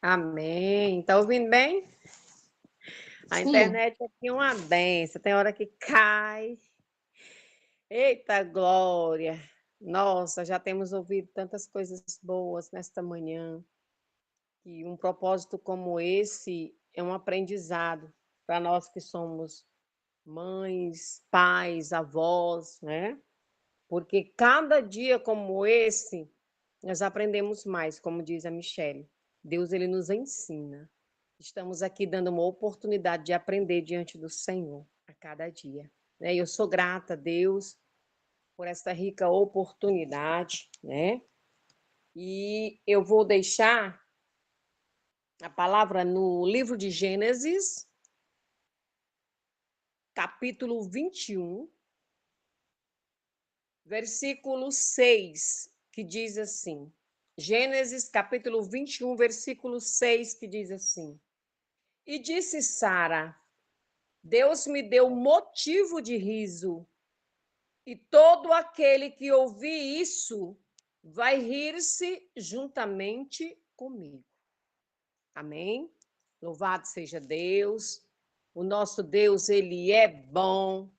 Amém. Tá ouvindo bem? A Sim, internet aqui é uma benção. Tem hora que cai. Eita glória! Nossa, já temos ouvido tantas coisas boas nesta manhã. E um propósito como esse é um aprendizado para nós que somos mães, pais, avós, né? Porque cada dia como esse, nós aprendemos mais, como diz a Michelle. Deus, ele nos ensina. Estamos aqui dando uma oportunidade de aprender diante do Senhor a cada dia. Né? Eu sou grata a Deus por esta rica oportunidade, né? E eu vou deixar a palavra no livro de Gênesis, capítulo 21, versículo 6, que diz assim. Gênesis, capítulo 21, versículo 6, que diz assim: E disse Sara: Deus me deu motivo de riso, e todo aquele que ouvir isso vai rir-se juntamente comigo. Amém? Louvado seja Deus. O nosso Deus, ele é bom.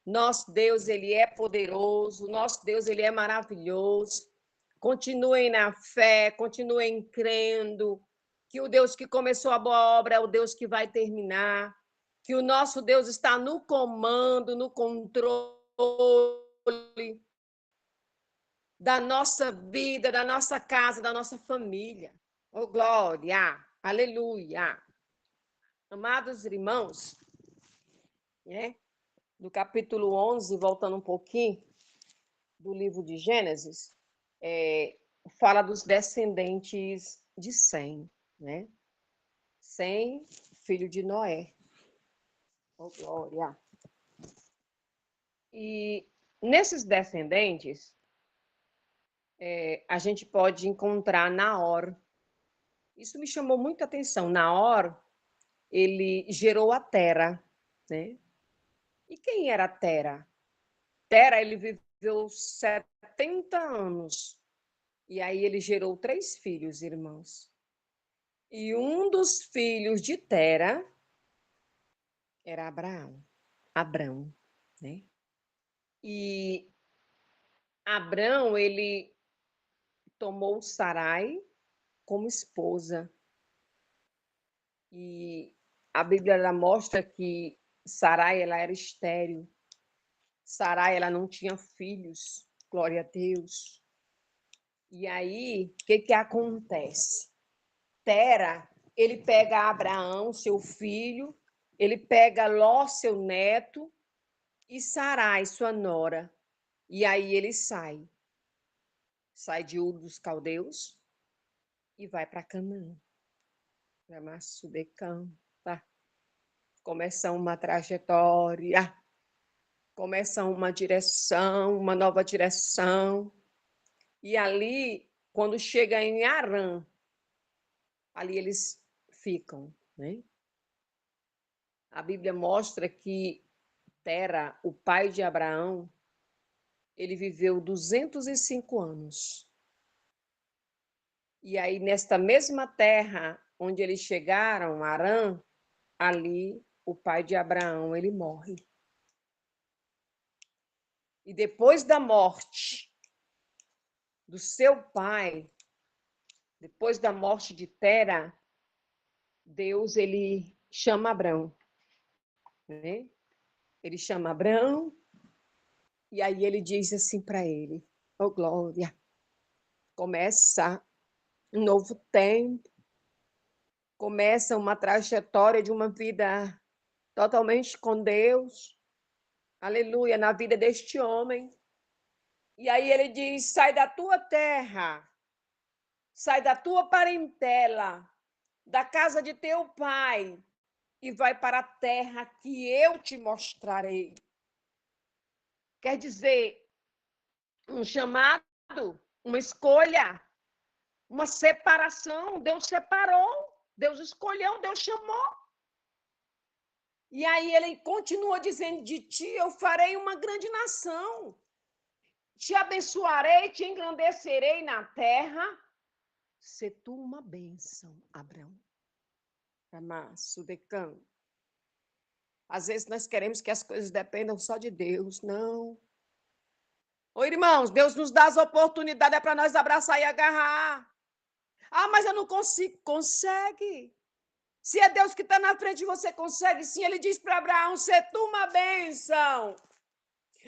Nosso Deus, ele é poderoso. Nosso Deus, ele é maravilhoso. Continuem na fé, continuem crendo que o Deus que começou a boa obra é o Deus que vai terminar, que o nosso Deus está no comando, no controle da nossa vida, da nossa casa, da nossa família. Oh, glória! Aleluia! Amados irmãos, né? No capítulo 11, voltando um pouquinho do livro de Gênesis, fala dos descendentes de Sem, né? Sem, filho de Noé. Oh, glória! E nesses descendentes, a gente pode encontrar Naor. Isso me chamou muita atenção. Naor, ele gerou a Tera, né? E quem era Tera? Tera, ele viveu 70 anos. E aí ele gerou 3 filhos, irmãos. E um dos filhos de Tera era Abraão. Abrão, né? E Abrão, ele tomou Sarai como esposa. E a Bíblia ela mostra que Sarai ela era estéril. Sarai ela não tinha filhos. Glória a Deus. E aí, o que acontece? Tera, ele pega Abraão, seu filho, ele pega Ló, seu neto, e Sarai, sua nora. E aí ele sai. Sai de Ur dos Caldeus e vai para Canaã. Para Massudecã, tá? Começa uma trajetória, começa uma direção, uma nova direção. E ali, quando chega em Arã, ali eles ficam, né? A Bíblia mostra que Tera, o pai de Abraão, ele viveu 205 anos. E aí, nesta mesma terra onde eles chegaram, Arã, ali o pai de Abraão, ele morre. E depois da morte do seu pai, depois da morte de Tera, Deus, ele chama Abraão, né? Ele chama Abraão, e aí ele diz assim para ele: Oh, glória, começa um novo tempo, começa uma trajetória de uma vida totalmente com Deus, aleluia, na vida deste homem. E aí ele diz: sai da tua terra, sai da tua parentela, da casa de teu pai, e vai para a terra que eu te mostrarei. Quer dizer, um chamado, uma escolha, uma separação. Deus separou, Deus escolheu, Deus chamou. E aí ele continua dizendo: de ti eu farei uma grande nação, te abençoarei, te engrandecerei na terra, se tu uma bênção, Abraão. Amasso, decão. Às vezes nós queremos que as coisas dependam só de Deus. Não. Ô, irmãos, Deus nos dá as oportunidades para nós abraçar e agarrar. Ah, mas eu não consigo. Consegue. Se é Deus que está na frente, você consegue. Sim, ele diz para Abraão, se tu uma bênção.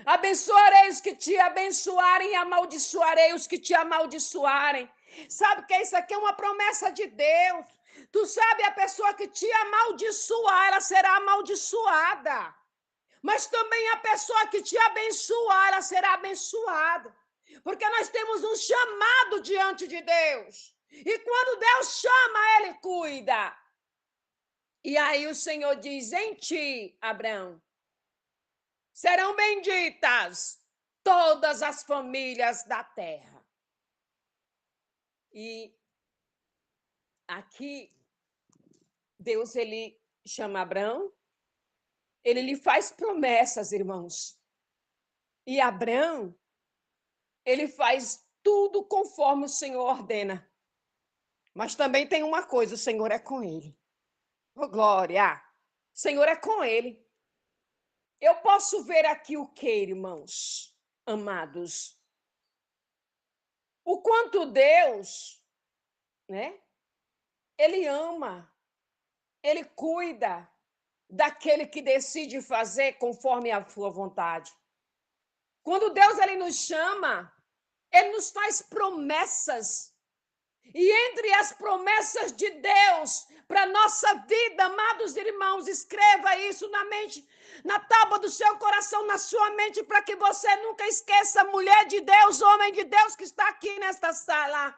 Abençoarei os que te abençoarem e amaldiçoarei os que te amaldiçoarem. Sabe que isso aqui é uma promessa de Deus. Tu sabe, a pessoa que te amaldiçoar, ela será amaldiçoada. Mas também a pessoa que te abençoar, ela será abençoada. Porque nós temos um chamado diante de Deus. E quando Deus chama, Ele cuida. E aí o Senhor diz, em ti, Abraão, serão benditas todas as famílias da terra. E aqui, Deus, ele chama Abraão, ele lhe faz promessas, irmãos. E Abraão, ele faz tudo conforme o Senhor ordena. Mas também tem uma coisa, o Senhor é com ele. Oh, glória! O Senhor é com ele. Eu posso ver aqui o que, irmãos, amados? O quanto Deus, né? Ele ama, ele cuida daquele que decide fazer conforme a sua vontade. Quando Deus ele nos chama, ele nos faz promessas. E entre as promessas de Deus para a nossa vida, amados irmãos, escreva isso na mente, na tábua do seu coração, na sua mente, para que você nunca esqueça, mulher de Deus, homem de Deus que está aqui nesta sala.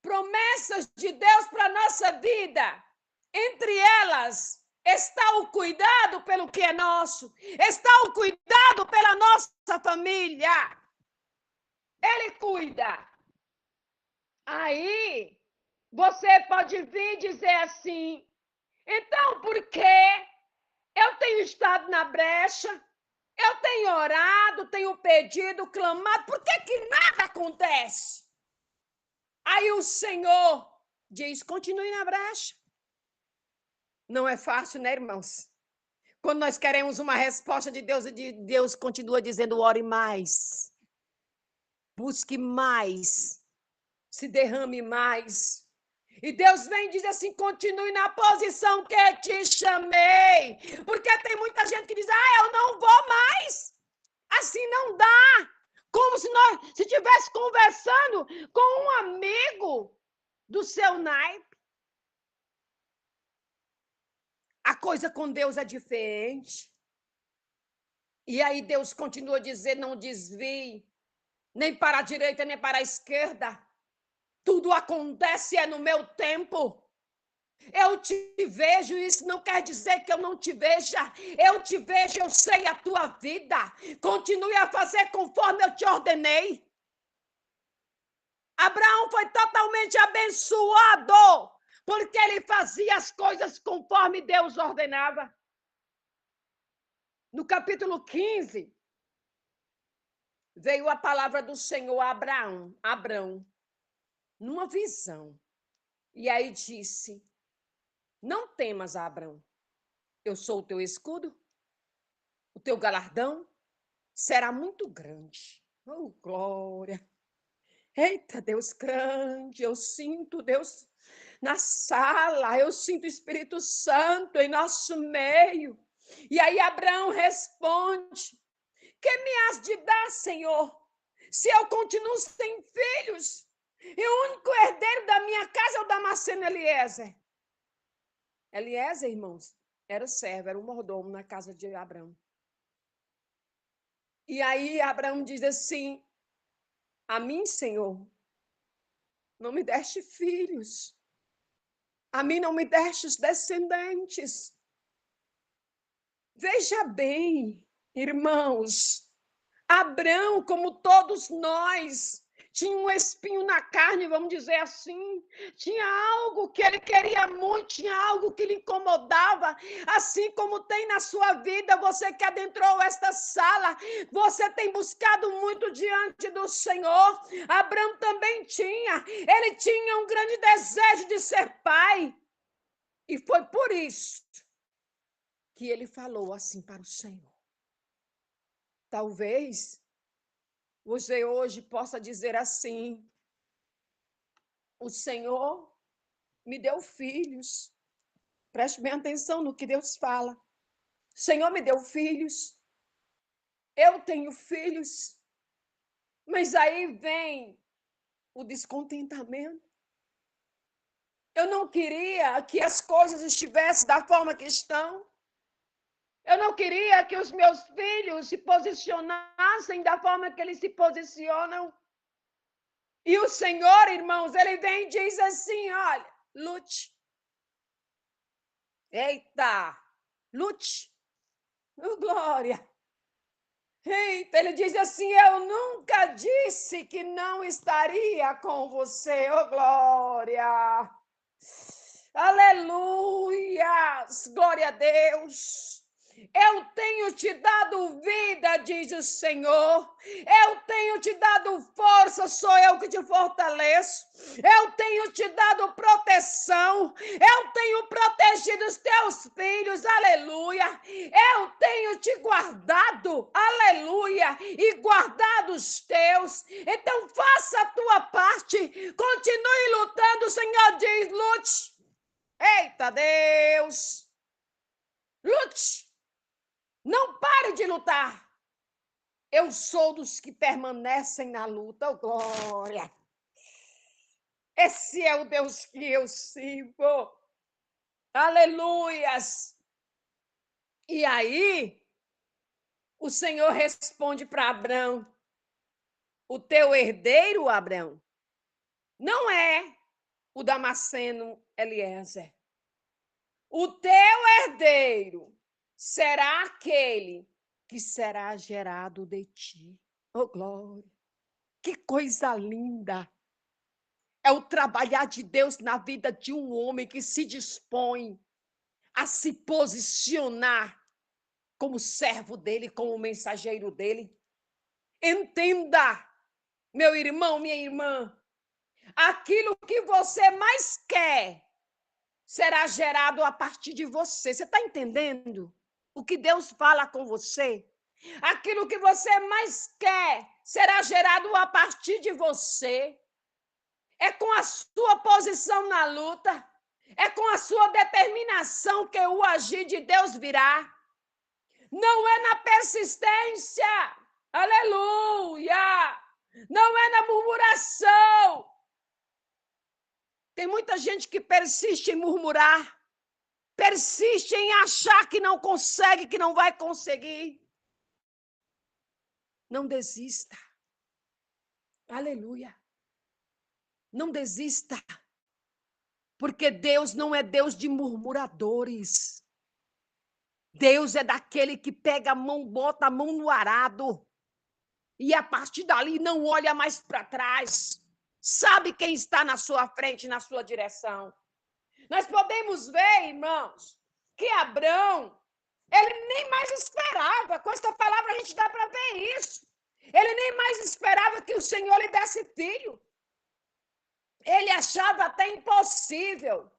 Promessas de Deus para a nossa vida. Entre elas está o cuidado pelo que é nosso, está o cuidado pela nossa família. Ele cuida. Aí, você pode vir dizer assim, então, por que eu tenho estado na brecha, eu tenho orado, tenho pedido, clamado, por que nada acontece? Aí o Senhor diz, continue na brecha. Não é fácil, né, irmãos? Quando nós queremos uma resposta de Deus, Deus continua dizendo, ore mais, busque mais, se derrame mais. E Deus vem e diz assim, continue na posição que te chamei. Porque tem muita gente que diz, eu não vou mais. Assim não dá. Como se nós estivesse conversando com um amigo do seu naipe. A coisa com Deus é diferente. E aí Deus continua dizendo, não desvie, nem para a direita, nem para a esquerda. Tudo acontece no meu tempo. Eu te vejo, isso não quer dizer que eu não te veja. Eu te vejo, eu sei a tua vida. Continue a fazer conforme eu te ordenei. Abraão foi totalmente abençoado, porque ele fazia as coisas conforme Deus ordenava. No capítulo 15, veio a palavra do Senhor a Abraão, numa visão. E aí disse, não temas, Abraão, eu sou o teu escudo, o teu galardão será muito grande. Oh, glória! Eita, Deus grande, eu sinto Deus na sala, eu sinto o Espírito Santo em nosso meio. E aí Abraão responde, que me has de dar, Senhor, se eu continuo sem filhos? E o único herdeiro da minha casa é o Damasceno Eliezer. Eliezer, irmãos, era servo, era um mordomo na casa de Abraão. E aí Abraão diz assim, a mim, Senhor, não me deste filhos. A mim não me destes descendentes. Veja bem, irmãos, Abraão, como todos nós, tinha um espinho na carne, vamos dizer assim. Tinha algo que ele queria muito, tinha algo que lhe incomodava. Assim como tem na sua vida, você que adentrou esta sala, você tem buscado muito diante do Senhor. Abraão também tinha. Ele tinha um grande desejo de ser pai. E foi por isso que ele falou assim para o Senhor. Talvez você hoje possa dizer assim: o Senhor me deu filhos. Preste bem atenção no que Deus fala. O Senhor me deu filhos. Eu tenho filhos. Mas aí vem o descontentamento. Eu não queria que as coisas estivessem da forma que estão. Eu não queria que os meus filhos se posicionassem da forma que eles se posicionam. E o Senhor, irmãos, ele vem e diz assim: olha, lute. Eita, lute. Oh, glória. Eita, ele diz assim: eu nunca disse que não estaria com você. Oh, glória. Aleluia. Glória a Deus. Eu tenho te dado vida, diz o Senhor. Eu tenho te dado força, sou eu que te fortaleço. Eu tenho te dado proteção. Eu tenho protegido os teus filhos, aleluia. Eu tenho te guardado, aleluia, e guardado os teus. Então faça a tua parte. Continue lutando, o Senhor diz: lute. Eita Deus! Lute! Não pare de lutar. Eu sou dos que permanecem na luta. Oh, glória! Esse é o Deus que eu sirvo. Aleluias! E aí, o Senhor responde para Abraão: o teu herdeiro, Abraão, não é o Damasceno Eliezer. O teu herdeiro será aquele que será gerado de ti. Oh, glória! Que coisa linda! É o trabalhar de Deus na vida de um homem que se dispõe a se posicionar como servo dele, como mensageiro dele. Entenda, meu irmão, minha irmã, aquilo que você mais quer será gerado a partir de você. Você está entendendo o que Deus fala com você? Aquilo que você mais quer será gerado a partir de você. É com a sua posição na luta, é com a sua determinação que o agir de Deus virá. Não é na persistência, aleluia! Não é na murmuração. Tem muita gente que persiste em murmurar, persiste em achar que não consegue, que não vai conseguir. Não desista. Aleluia. Não desista. Porque Deus não é Deus de murmuradores. Deus é daquele que pega a mão, bota a mão no arado e a partir dali não olha mais para trás. Sabe quem está na sua frente, na sua direção. Nós podemos ver, irmãos, que Abraão, ele nem mais esperava. Com esta palavra a gente dá para ver isso. Ele nem mais esperava que o Senhor lhe desse filho. Ele achava até impossível,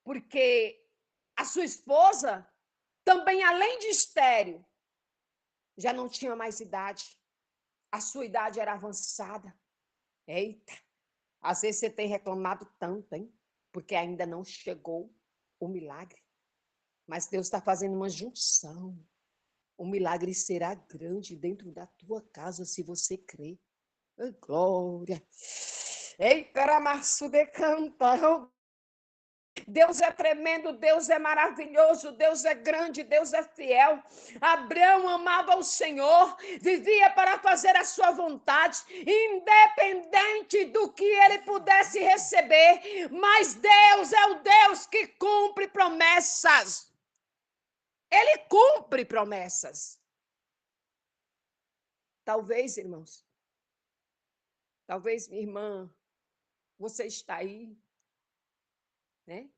porque a sua esposa, também além de estéril, já não tinha mais idade. A sua idade era avançada. Eita, às vezes você tem reclamado tanto, hein? Porque ainda não chegou o milagre. Mas Deus está fazendo uma junção. O milagre será grande dentro da tua casa, se você crer. Oh, glória! Eita, Março de canta. Deus é tremendo, Deus é maravilhoso, Deus é grande, Deus é fiel. Abraão amava o Senhor, vivia para fazer a sua vontade, independente do que ele pudesse receber. Mas Deus é o Deus que cumpre promessas. Ele cumpre promessas. Talvez, irmãos, Talvez, minha irmã, você está aí, né?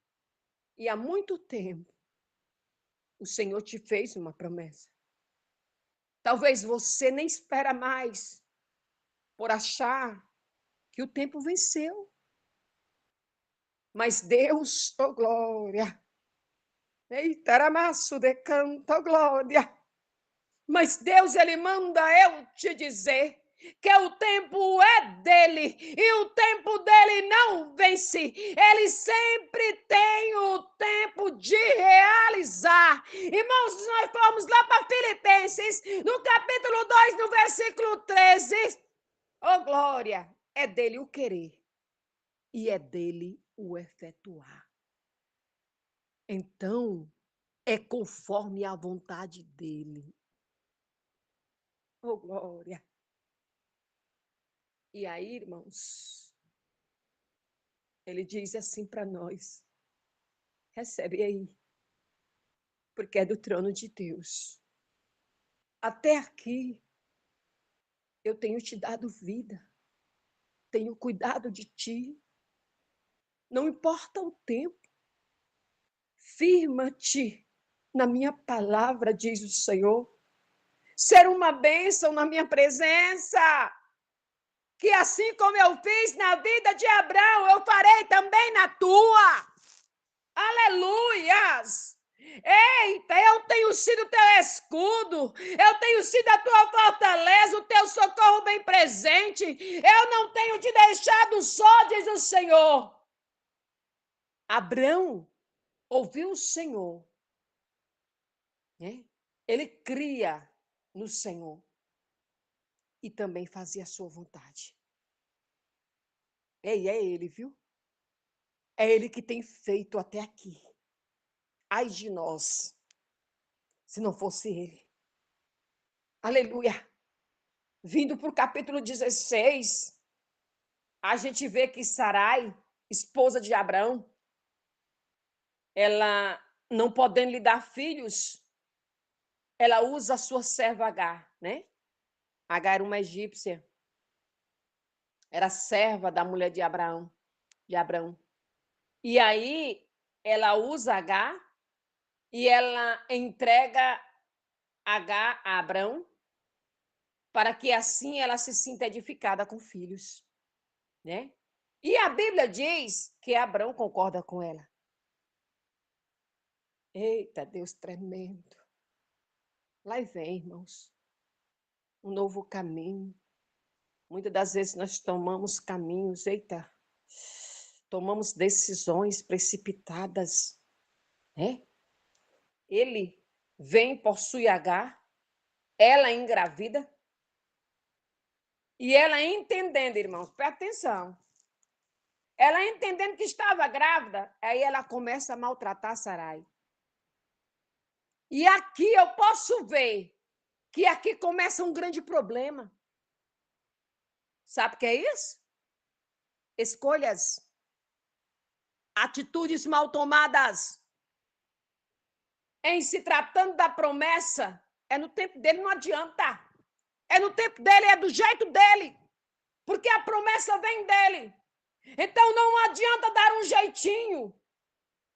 E há muito tempo o Senhor te fez uma promessa. Talvez você nem espera mais por achar que o tempo venceu. Mas Deus, oh glória, eita, aramaço de canto, oh glória. Mas Deus, Ele manda eu te dizer que o tempo é dele e o tempo dele não vence. Ele sempre tem o tempo de realizar. Irmãos, nós fomos lá para Filipenses, no capítulo 2, no versículo 13. Oh glória, é dele o querer e é dele o efetuar. Então, é conforme a vontade dele. Oh, glória! E aí, irmãos, ele diz assim para nós: recebe aí, porque é do trono de Deus. Até aqui, eu tenho te dado vida, tenho cuidado de ti. Não importa o tempo, firma-te na minha palavra, diz o Senhor. Ser uma bênção na minha presença. Que assim como eu fiz na vida de Abraão, eu farei também na tua. Aleluias! Eita, eu tenho sido teu escudo, eu tenho sido a tua fortaleza, o teu socorro bem presente. Eu não tenho te deixado só, diz o Senhor. Abraão ouviu o Senhor, né? Ele cria no Senhor e também fazia a sua vontade. Ei, é ele, viu? É ele que tem feito até aqui. Ai de nós, se não fosse ele. Aleluia. Vindo para o capítulo 16, a gente vê que Sarai, esposa de Abraão, ela, não podendo lhe dar filhos, ela usa a sua serva Agar, né? Agar era uma egípcia. Era serva da mulher de Abraão. E aí, ela usa Agar e ela entrega Agar a Abraão para que assim ela se sinta edificada com filhos, né? E a Bíblia diz que Abraão concorda com ela. Eita, Deus tremendo. Lá vem, irmãos, um novo caminho. Muitas das vezes nós tomamos caminhos, eita, tomamos decisões precipitadas, né? Ele vem, possui Agar, ela engravida, e ela entendendo, irmãos, presta atenção, ela entendendo que estava grávida, aí ela começa a maltratar Sarai. E aqui eu posso ver que aqui começa um grande problema. Sabe o que é isso? Escolhas, atitudes mal tomadas. Em se tratando da promessa, é no tempo dele, não adianta. É no tempo dele, é do jeito dele. Porque a promessa vem dele. Então não adianta dar um jeitinho.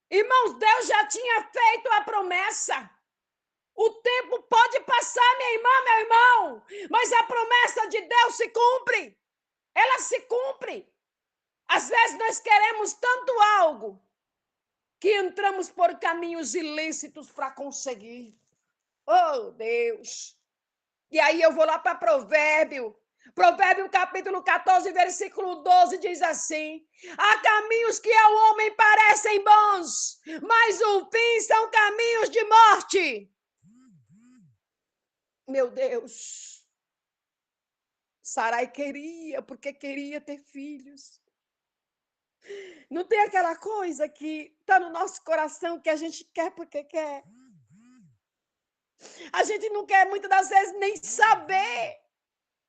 Irmãos, Deus já tinha feito a promessa. O tempo pode passar, minha irmã, meu irmão, mas a promessa de Deus se cumpre. Ela se cumpre. Às vezes nós queremos tanto algo que entramos por caminhos ilícitos para conseguir. Oh, Deus! E aí eu vou lá para Provérbio. Provérbio capítulo 14, versículo 12 diz assim: há caminhos que ao homem parecem bons, mas o fim são caminhos de morte. Meu Deus! Sarai queria, porque queria ter filhos. Não tem aquela coisa que está no nosso coração que a gente quer porque quer. A gente não quer muitas das vezes nem saber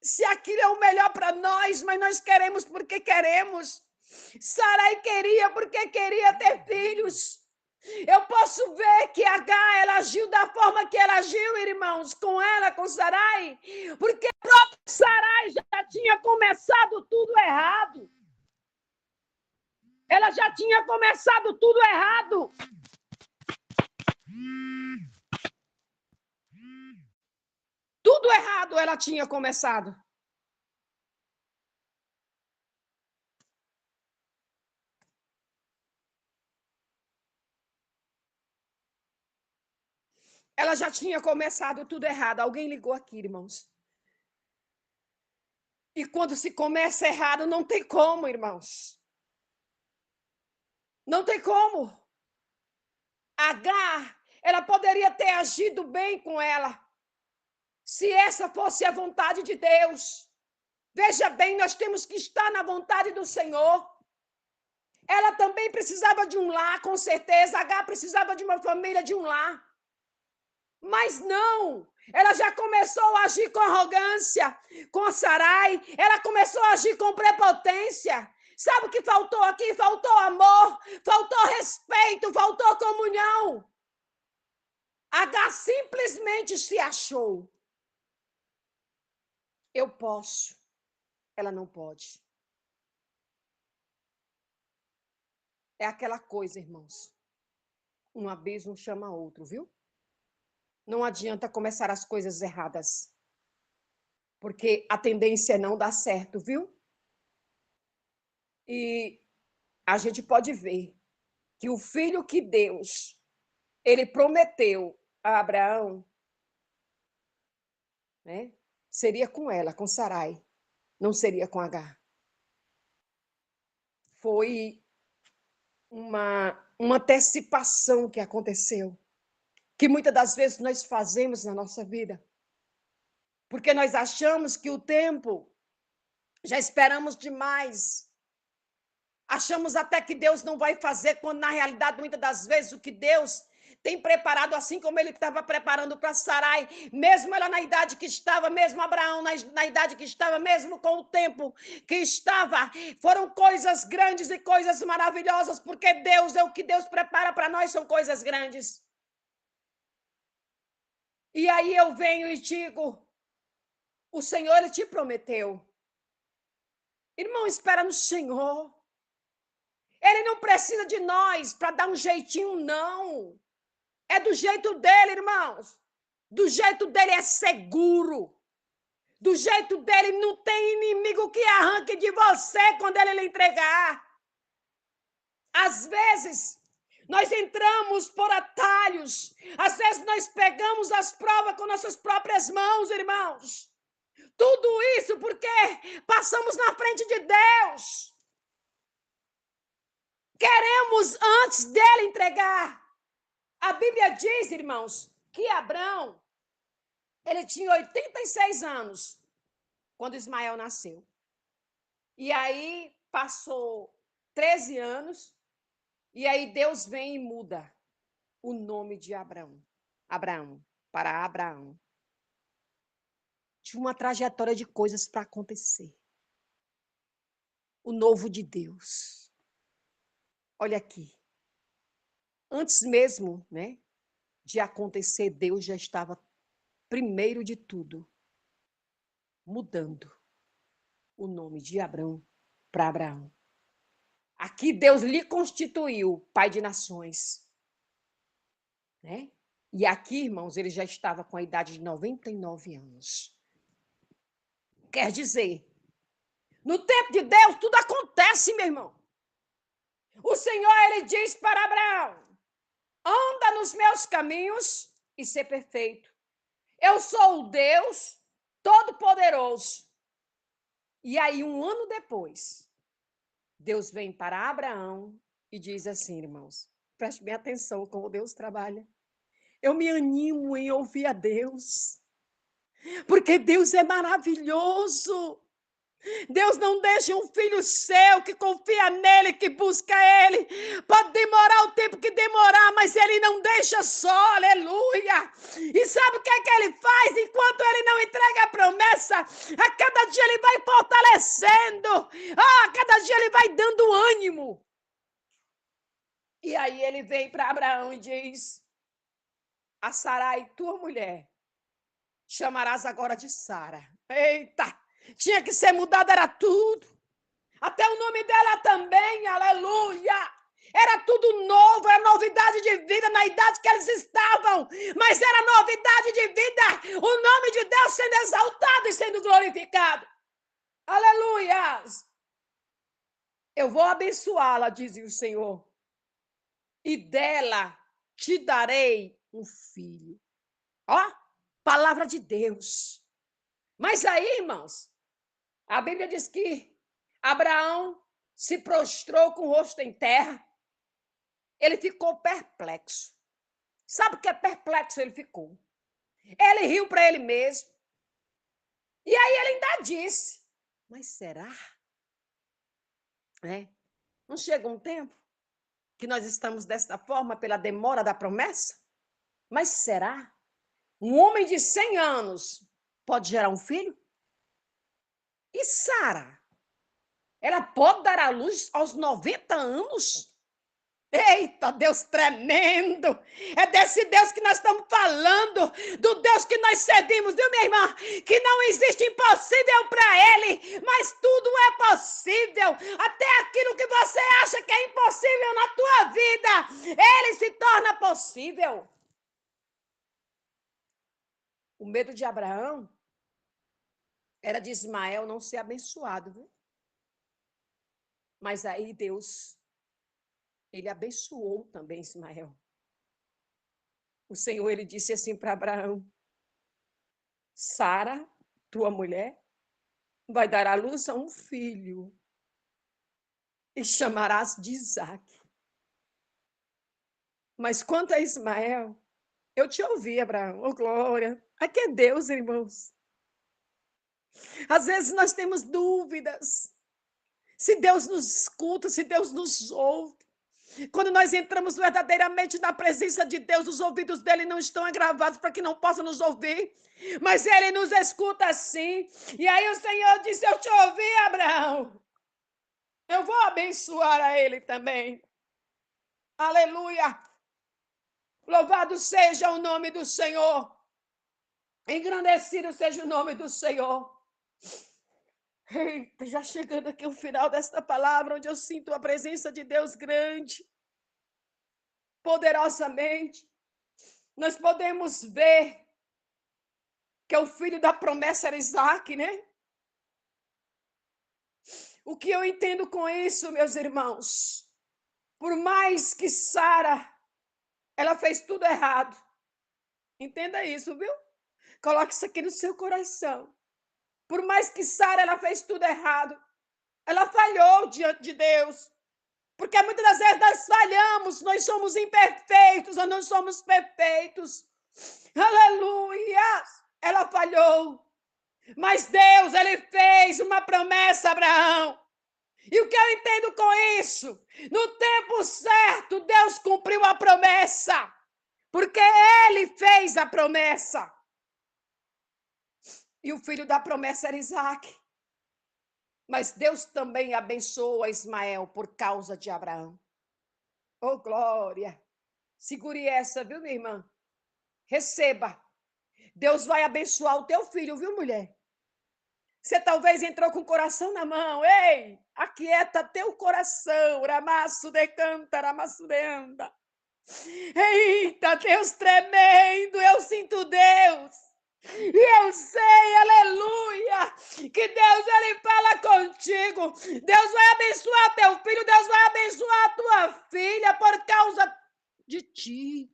se aquilo é o melhor para nós, mas nós queremos porque queremos. Sarai queria porque queria ter filhos. Eu posso ver que Agar, ela agiu da forma que ela agiu, irmãos, com ela, com Sarai, porque a própria Sarai já tinha começado tudo errado. Ela já tinha começado tudo errado. Tudo errado ela tinha começado. Ela já tinha começado tudo errado. Alguém ligou aqui, irmãos. E quando se começa errado, não tem como, irmãos. Não tem como. Agar, ela poderia ter agido bem com ela, se essa fosse a vontade de Deus. Veja bem, nós temos que estar na vontade do Senhor. Ela também precisava de um lar, com certeza. Agar precisava de uma família, de um lar. Mas não, ela já começou a agir com arrogância, com Sarai. Ela começou a agir com prepotência. Sabe o que faltou aqui? Faltou amor, faltou respeito, faltou comunhão. Agar simplesmente se achou. Eu posso. Ela não pode. É aquela coisa, irmãos. Um abismo chama outro, viu? Não adianta começar as coisas erradas. Porque a tendência é não dar certo, viu? E a gente pode ver que o filho que Deus, ele prometeu a Abraão, né? Seria com ela, com Sarai. Não seria com Agar. Foi uma antecipação que aconteceu, que muitas das vezes nós fazemos na nossa vida, porque nós achamos que o tempo, já esperamos demais, achamos até que Deus não vai fazer, quando na realidade, muitas das vezes, o que Deus tem preparado, assim como ele estava preparando para Sarai, mesmo ela na idade que estava, mesmo Abraão na idade que estava, mesmo com o tempo que estava, foram coisas grandes e coisas maravilhosas, porque Deus é o que Deus prepara para nós, são coisas grandes. E aí eu venho e digo, o Senhor, ele te prometeu. Irmão, espera no Senhor. Ele não precisa de nós para dar um jeitinho, não. É do jeito dele, irmãos. Do jeito dele é seguro. Do jeito dele não tem inimigo que arranque de você quando ele lhe entregar. Às vezes, nós entramos por atalhos. Às vezes, nós pegamos as provas com nossas próprias mãos, irmãos. Tudo isso porque passamos na frente de Deus. Queremos antes dele entregar. A Bíblia diz, irmãos, que Abraão, ele tinha 86 anos quando Ismael nasceu. E aí passou 13 anos, e aí Deus vem e muda o nome de Abraão. Abraão, para Abraão. Tinha uma trajetória de coisas para acontecer. O novo de Deus. Olha aqui. Antes mesmo, né, de acontecer, Deus já estava, primeiro de tudo, mudando o nome de Abraão para Abraão. Aqui Deus lhe constituiu pai de nações. Né? E aqui, irmãos, ele já estava com a idade de 99 anos. Quer dizer, no tempo de Deus, tudo acontece, meu irmão. O Senhor, ele diz para Abraão, anda nos meus caminhos e ser perfeito. Eu sou o Deus Todo-Poderoso. E aí, um ano depois, Deus vem para Abraão e diz assim, irmãos, preste bem atenção como Deus trabalha. Eu me animo em ouvir a Deus, porque Deus é maravilhoso. Deus não deixa um filho seu que confia nele, que busca ele. Pode demorar o tempo que demorar, mas ele não deixa só, aleluia. E sabe o que é que ele faz? Enquanto ele não entrega a promessa, a cada dia ele vai fortalecendo. A cada dia ele vai dando ânimo. E aí ele vem para Abraão e diz: a Sarai, tua mulher, chamarás agora de Sara. Eita! Tinha que ser mudado, era tudo. Até o nome dela também, aleluia! Era tudo novo, era novidade de vida na idade que eles estavam, mas era novidade de vida, o nome de Deus sendo exaltado e sendo glorificado. Aleluia! Eu vou abençoá-la, diz o Senhor, e dela te darei um filho. Ó, palavra de Deus. Mas aí, irmãos, a Bíblia diz que Abraão se prostrou com o rosto em terra. Ele ficou perplexo. Sabe o que é perplexo? Ele ficou. Ele riu para ele mesmo. E aí ele ainda disse: mas será? Não chega um tempo que nós estamos desta forma pela demora da promessa? Mas será? Um homem de 100 anos pode gerar um filho? E Sara? Ela pode dar à luz aos 90 anos? Eita, Deus tremendo! É desse Deus que nós estamos falando, do Deus que nós servimos, viu, minha irmã? Que não existe impossível para Ele, mas tudo é possível. Até aquilo que você acha que é impossível na tua vida, Ele se torna possível. O medo de Abraão era de Ismael não ser abençoado, viu? Mas aí Deus, ele abençoou também Ismael. O Senhor, ele disse assim para Abraão: Sara, tua mulher, vai dar à luz a um filho e chamarás de Isaque. Mas quanto a Ismael, eu te ouvi, Abraão, oh glória. Aqui é Deus, irmãos. Às vezes nós temos dúvidas se Deus nos escuta, se Deus nos ouve. Quando nós entramos verdadeiramente na presença de Deus, os ouvidos dele não estão agravados para que não possa nos ouvir, mas ele nos escuta assim. E aí o Senhor disse: eu te ouvi, Abraão. Eu vou abençoar a ele também. Aleluia. Louvado seja o nome do Senhor. Engrandecido seja o nome do Senhor. Eita, já chegando aqui o final desta palavra, onde eu sinto a presença de Deus grande, poderosamente. Nós podemos ver que o filho da promessa era Isaque, né? O que eu entendo com isso, meus irmãos? Por mais que Sara, ela fez tudo errado. Entenda isso, viu? Coloque isso aqui no seu coração. Por mais que Sara, ela fez tudo errado. Ela falhou diante de Deus. Porque muitas das vezes nós falhamos, nós somos imperfeitos ou não somos perfeitos. Aleluia! Ela falhou. Mas Deus, ele fez uma promessa a Abraão. E o que eu entendo com isso? No tempo certo, Deus cumpriu a promessa. Porque ele fez a promessa. E o filho da promessa era Isaque. Mas Deus também abençoou a Ismael por causa de Abraão. Oh, glória! Segure essa, viu, minha irmã? Receba. Deus vai abençoar o teu filho, viu, mulher? Você talvez entrou com o coração na mão. Ei, aquieta teu coração. Ramaço de canta, ramaço de anda. Eita, Deus tremendo. Eu sinto Deus. E eu sei, aleluia, que Deus, ele fala contigo. Deus vai abençoar teu filho. Deus vai abençoar a tua filha por causa de ti.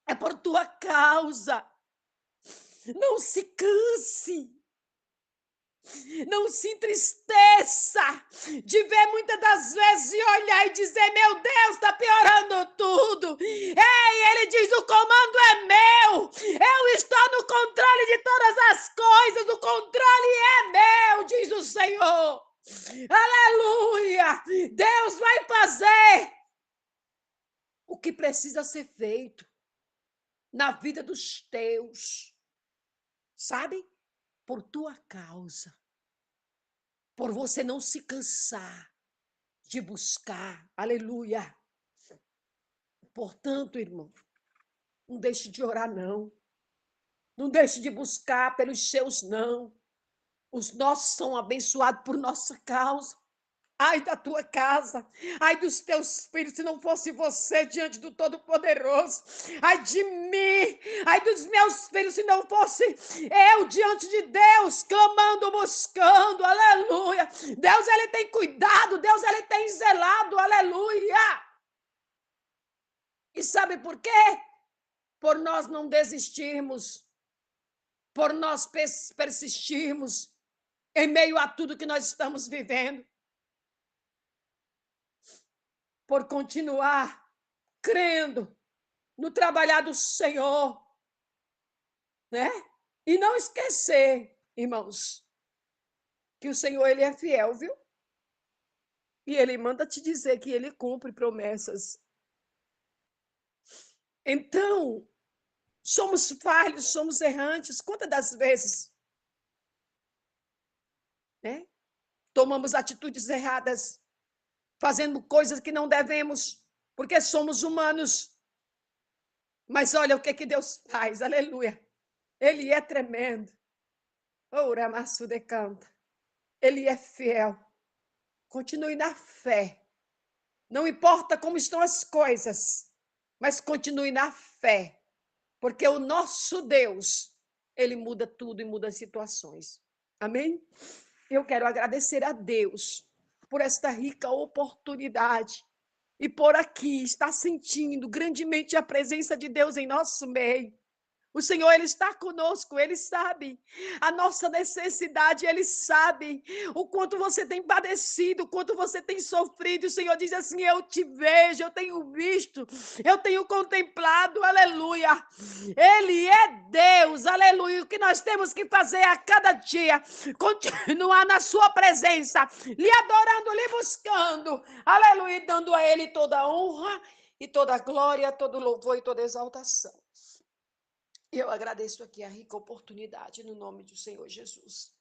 É por tua causa. Não se canse. Não se entristeça de ver muitas das vezes e olhar e dizer: meu Deus, está piorando tudo. Ei, ele diz: o comando é meu. Eu estou no controle de todas as coisas. O controle é meu, diz o Senhor. Aleluia! Deus vai fazer o que precisa ser feito na vida dos teus. Sabe? Por tua causa. Por você não se cansar de buscar, aleluia, Portanto, irmão, não deixe de orar, não. Não deixe de buscar pelos seus, não. Os nossos são abençoados por nossa causa. Ai da tua casa, ai dos teus filhos, se não fosse você diante do Todo-Poderoso. Ai de mim, ai dos meus filhos, se não fosse eu diante de Deus, clamando, buscando, aleluia. Deus, ele tem cuidado, Deus, ele tem zelado, aleluia. E sabe por quê? Por nós não desistirmos, por nós persistirmos em meio a tudo que nós estamos vivendo. Por continuar crendo no trabalhar do Senhor, né? E não esquecer, irmãos, que o Senhor, ele é fiel, viu? E ele manda te dizer que ele cumpre promessas. Então, somos falhos, somos errantes. Quantas das vezes, né? Tomamos atitudes erradas, fazendo coisas que não devemos, porque somos humanos. Mas olha o que Deus faz, aleluia. Ele é tremendo. Ora, Massu de canta. Ele é fiel. Continue na fé. Não importa como estão as coisas, mas continue na fé. Porque o nosso Deus, ele muda tudo e muda as situações. Amém? Eu quero agradecer a Deus por esta rica oportunidade e por aqui estar sentindo grandemente a presença de Deus em nosso meio. O Senhor, ele está conosco, ele sabe a nossa necessidade, ele sabe o quanto você tem padecido, o quanto você tem sofrido. O Senhor diz assim: eu te vejo, eu tenho visto, eu tenho contemplado, aleluia. Ele é Deus, aleluia. O que nós temos que fazer a cada dia, continuar na sua presença, lhe adorando, lhe buscando, aleluia, e dando a ele toda a honra e toda a glória, todo louvor e toda exaltação. Eu agradeço aqui a rica oportunidade no nome do Senhor Jesus.